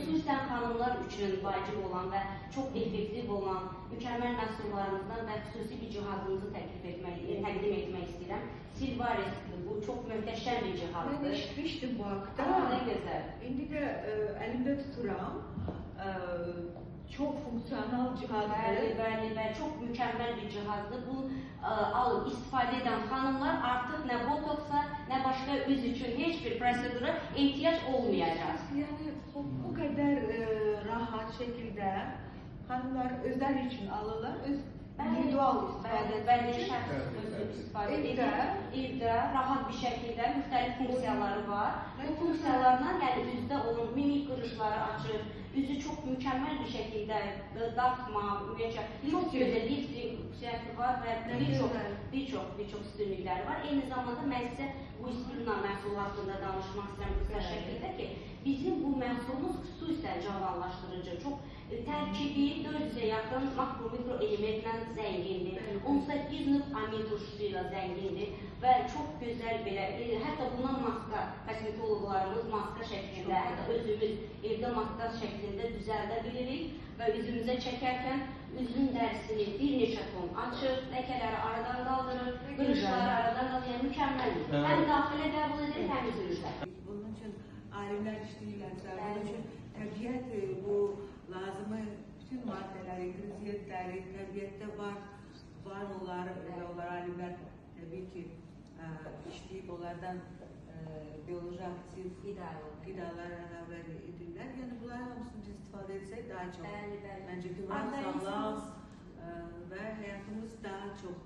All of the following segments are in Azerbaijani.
xüsusən xanımlar üçün vacib olan və çox effektiv olan mükəmməl məhsullarımızdan və xüsusi bir cihazımızı təqdim etmək istəyirəm. Silvaris, bu çox möhtəşəm bir cihazdır. Ben eşitmiştim bu haqda. Ne güzel. İndi de elimde tuturam. Çok fonksiyonel cihazdır. Bəli, çox mükəmməl bir cihazdır. Bu alıb istifadə edən xanımlar artıq nə botoksa, nə başqa üz üçün heç bir prosedura ehtiyac olmayacaq. Yani bu kadar rahat şekilde hanımlar özel için alırlar. İndividual Bəli, şəxs özü istifadə edir. Evdə rahat bir şəkildə müxtəlif funksiyaları var. Bu funksiyalardan yəni üzdə onun mimik qırışları açır, üzü çox mükəmməl bir şəkildə dartma, ümumiyyətlə çox gözəl lifting xüsusiyyəti var və bir çox üstünlükləri var. Eyni zamanda mən sizə bu ispirna məhsulu haqqında danışmaq istəyirəm qısa şəkildə ki, bizim bu məhsulumuz xüsusən cavanlaşdırıcı, çox tərkibi 400-ə yaxın makro mikro elementlə zəngindir. 18 növ amin turşusu ilə zəngindir və çox gözəl belə, hətta bundan maska, kosmetoloqlarımız maska şəklində, hətta özümüz evdə maska şəklində düzəldə bilirik və üzümüzə çəkərkən üzün dərisini bir neçə ton açır, ləkələri aradan qaldırır, qırışları aradan qaldırır, yəni mükəmməldir. Həm daxilə qəbul edir, həm üzümüzdə. Bunun için alimler işləyirlərsə, bunun için təbiət bu lazımı bütün maddeleri, ingrediyentleri təbiətdə var olar və onlar alimlər təbii ki işləyib onlardan biyoloji aktiv qidalar əlavə edirlər. Yəni bunların hamısını biz istifadə etsək daha çox məncə güvən, sağlam və həyatımız daha çox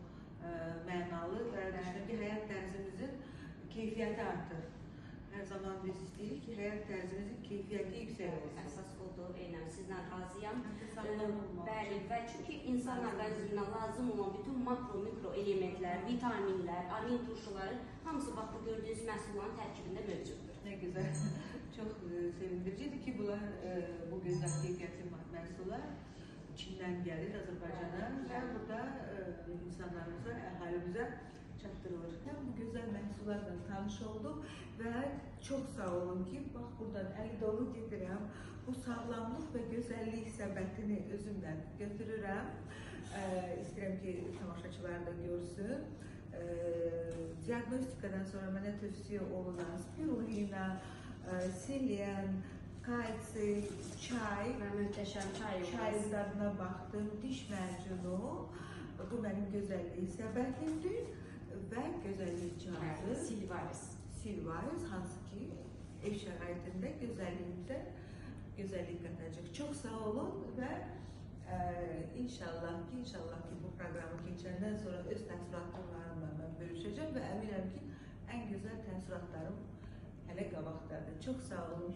mənalı və düşünürəm ki, həyat tərzimizin keyfiyyəti artır. Hər zaman biz istəyirik ki, həyat tərzimizin keyfiyyəti yüksək olsun. Əsas odur, eynəm, sizlə razıyam. Bəli, və çünki insan orqanizminə lazım olan bütün makro, mikro elementlər, vitaminlər, amin turşuları hamısı bax bu gördüyünüz məhsulların tərkibində mövcuddur. Nə gözəl, çox sevindiricidir ki, bunlar bu gözəl keyfiyyətli məhsullar Çindən gəlir Azərbaycana və burada insanlarımıza, əhalimizə çatdırılır. Həm bu gözəl məhsullarla tanış oldum və çox sağ olun ki, bax buradan əli dolu gedirəm. Bu sağlamlıq və gözəllik səbətini özümlə götürürəm. İstəyirəm ki, tamaşaçılar da görsün. Diagnostikadan sonra mənə tövsiyə olunan spirulina, selen, kalsi, çay və möhtəşəm çay dadına baxdım, diş macunu, bu mənim gözəllik səbətimdir və gözəllik cihazı Silvaris, hansı ki ev şəraitində gözəlliyimizə gözəllik qatacaq. Çox sağ olun və inşallah ki bu proqramı keçəndən sonra öz təəssüratlarımla mən bölüşəcəm və əminəm ki ən gözəl təəssüratlarım hələ qabaqdadır. Çox sağ olun.